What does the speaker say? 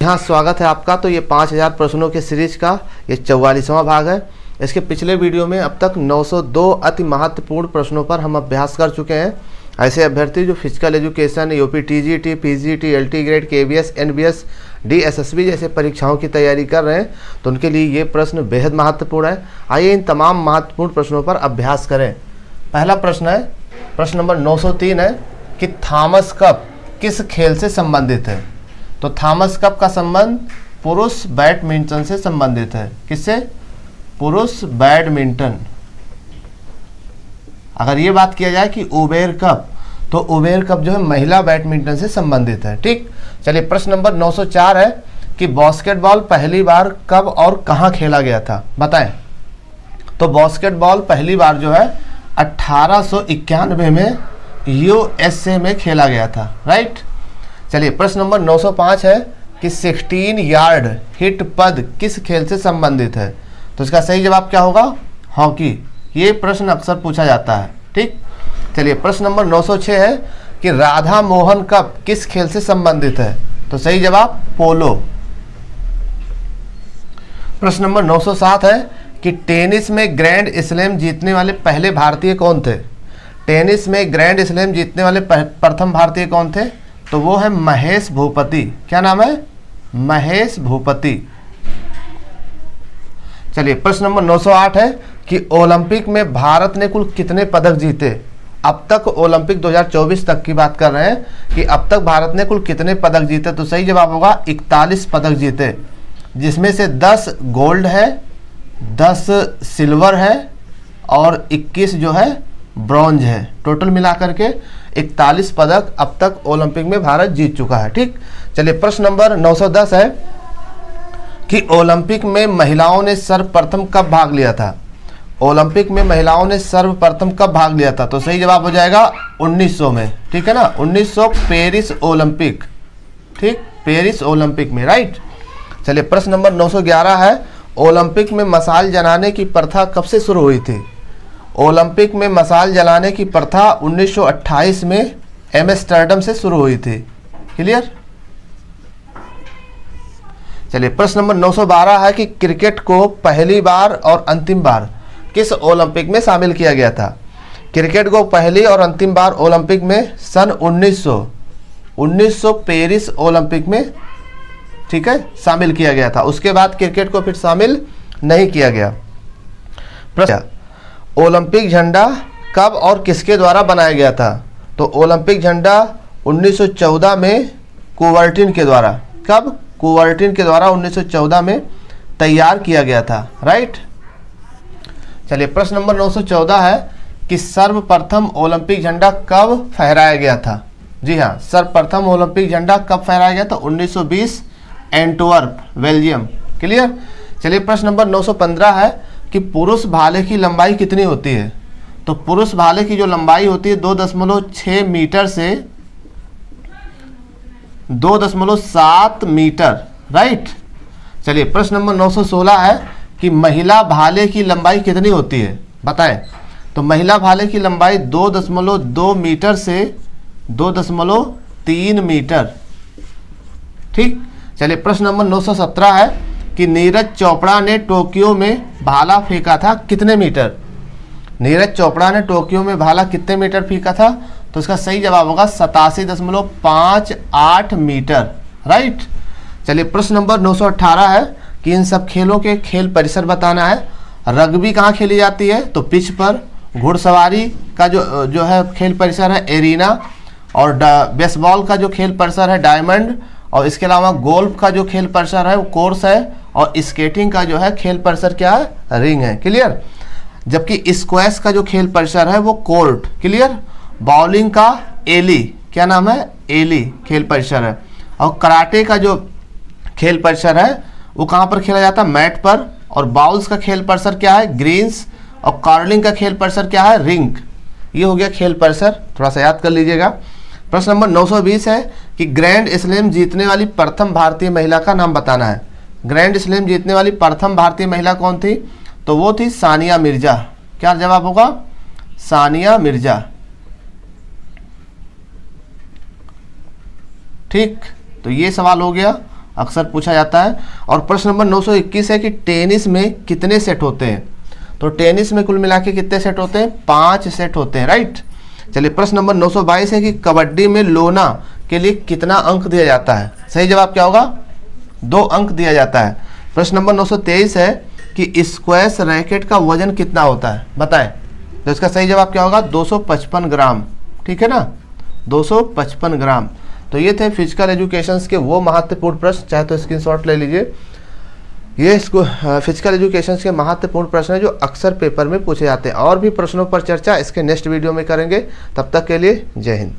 हाँ, स्वागत है आपका। तो ये 5000 प्रश्नों के सीरीज का ये 44वां भाग है। इसके पिछले वीडियो में अब तक 902 अति महत्वपूर्ण प्रश्नों पर हम अभ्यास कर चुके हैं। ऐसे अभ्यर्थी जो physical education, UP TGT, PGT, LT grade, KVS, NBS, DSSB जैसे परीक्षाओं की तैयारी कर रहे हैं, तो उनके लिए ये प्रश्न बेहद महत्वपूर्ण है। आइए इन तमाम महत्वपूर्ण प्रश्नों पर अभ्यास करें। पहला प्रश्न है, प्रश्न नंबर 903 है कि थॉमस कप किस खेल से संबंधित है। तो थॉमस कप का संबंध पुरुष बैडमिंटन से संबंधित है। किससे? पुरुष बैडमिंटन। अगर ये बात किया जाए कि उबेर कप, तो उबेर कप जो है महिला बैडमिंटन से संबंधित है। ठीक, चलिए प्रश्न नंबर 904 है कि बास्केटबॉल पहली बार कब और कहाँ खेला गया था, बताएं। तो बास्केटबॉल पहली बार जो है 1891 में यूएसए में खेला गया था। राइट। चलिए प्रश्न नंबर 905 है कि 16 यार्ड हिट पद किस खेल से संबंधित है। तो इसका सही जवाब क्या होगा? हॉकी। ये प्रश्न अक्सर पूछा जाता है। ठीक, चलिए प्रश्न नंबर 906 है कि राधा मोहन कप किस खेल से संबंधित है। तो सही जवाब पोलो। प्रश्न नंबर 907 है कि टेनिस में ग्रैंड स्लैम जीतने वाले पहले भारतीय कौन थे। टेनिस में ग्रैंड स्लैम जीतने वाले प्रथम भारतीय कौन थे। तो वो है महेश भूपति। क्या नाम है? महेश भूपति। चलिए प्रश्न नंबर 908 है कि ओलंपिक में भारत ने कुल कितने पदक जीते। अब तक ओलंपिक 2024 तक की बात कर रहे हैं कि अब तक भारत ने कुल कितने पदक जीते। तो सही जवाब होगा 41 पदक जीते, जिसमें से 10 गोल्ड है, 10 सिल्वर है और 21 जो है ब्रॉन्ज है। टोटल मिलाकर के 41 पदक अब तक ओलंपिक में भारत जीत चुका है। ठीक, चलिए प्रश्न नंबर 910 है कि ओलंपिक में महिलाओं ने सर्वप्रथम कब भाग लिया था। ओलंपिक में महिलाओं ने सर्वप्रथम कब भाग लिया था। तो सही जवाब हो जाएगा 1900 में। ठीक है ना, 1900 पेरिस ओलंपिक। ठीक, पेरिस ओलंपिक में। राइट। चलिए प्रश्न नंबर 911 है, ओलंपिक में मशाल जलाने की प्रथा कब से शुरू हुई थी। ओलंपिक में मशाल जलाने की प्रथा 1928 में एम्स्टर्डम से शुरू हुई थी। क्लियर। चलिए प्रश्न नंबर 912 है कि क्रिकेट को पहली बार और अंतिम बार किस ओलंपिक में शामिल किया गया था। क्रिकेट को पहली और अंतिम बार ओलंपिक में सन 1900 पेरिस ओलंपिक में, ठीक है, शामिल किया गया था। उसके बाद क्रिकेट को फिर शामिल नहीं किया गया। प्रश्न, ओलंपिक झंडा कब और किसके द्वारा बनाया गया था। तो ओलंपिक झंडा 1914 में कुवर्टिन के द्वारा, कब? कुवर्टिन के द्वारा 1914 में तैयार किया गया था। राइट। चलिए प्रश्न नंबर 914 है कि सर्वप्रथम ओलंपिक झंडा कब फहराया गया था। जी हाँ, सर्वप्रथम ओलंपिक झंडा कब फहराया गया था? 1920 एंटवर्प, बेल्जियम। क्लियर। चलिए प्रश्न नंबर 915 है कि पुरुष भाले की लंबाई कितनी होती है। तो पुरुष भाले की जो लंबाई होती है 2.6 मीटर से 2.7 मीटर। राइट। चलिए प्रश्न नंबर 916 है कि महिला भाले की लंबाई कितनी होती है, बताएं। तो महिला भाले की लंबाई 2.2 मीटर से 2.3 मीटर। ठीक। चलिए प्रश्न नंबर 917 है कि नीरज चोपड़ा ने टोक्यो में भाला फेंका था कितने मीटर। नीरज चोपड़ा ने टोक्यो में भाला कितने मीटर फेंका था। तो इसका सही जवाब होगा 87.58 मीटर। राइट। चलिए प्रश्न नंबर 918 है कि इन सब खेलों के खेल परिसर बताना है। रग्बी कहाँ खेली जाती है। तो पिच पर। घुड़सवारी का जो है खेल परिसर है एरिना, और बेसबॉल का जो खेल परिसर है डायमंड, और इसके अलावा गोल्फ का जो खेल परिसर है वो कोर्स है, और स्केटिंग का जो है खेल परिसर क्या है, रिंग है। क्लियर। जबकि स्क्वैश का जो खेल परिसर है वो कोर्ट। क्लियर। बाउलिंग का एली, क्या नाम है, एली खेल परिसर है। और कराटे का जो खेल परिसर है वो कहाँ पर खेला जाता है, मैट पर। और बाउल्स का खेल परिसर क्या है, ग्रीन्स। और कार्लिंग का खेल परिसर क्या है, रिंग। ये हो गया खेल परिसर, थोड़ा सा याद कर लीजिएगा। प्रश्न नंबर 920 है कि ग्रैंड स्लैम जीतने वाली प्रथम भारतीय महिला का नाम बताना है। ग्रैंड स्लैम जीतने वाली प्रथम भारतीय महिला कौन थी। तो वो थी सानिया मिर्जा। क्या जवाब होगा, सानिया मिर्जा। ठीक, तो ये सवाल हो गया। अक्सर पूछा जाता है। और प्रश्न नंबर 921 है कि टेनिस में कितने सेट होते हैं। तो टेनिस में कुल मिला के कितने सेट होते हैं, 5 सेट होते हैं, राइट। चलिए प्रश्न नंबर 922 है कि कबड्डी में लोना के लिए कितना अंक दिया जाता है। सही जवाब क्या होगा, 2 अंक दिया जाता है। प्रश्न नंबर 923 है कि स्क्वैश रैकेट का वजन कितना होता है, बताएं। तो इसका सही जवाब क्या होगा, 255 ग्राम, ठीक है ना, 255 ग्राम। तो ये थे फिजिकल एजुकेशंस के वो महत्वपूर्ण प्रश्न, चाहे तो स्क्रीनशॉट ले लीजिए। ये इसको फिजिकल एजुकेशन के महत्वपूर्ण प्रश्न है जो अक्सर पेपर में पूछे जाते हैं। और भी प्रश्नों पर चर्चा इसके नेक्स्ट वीडियो में करेंगे। तब तक के लिए जय हिंद।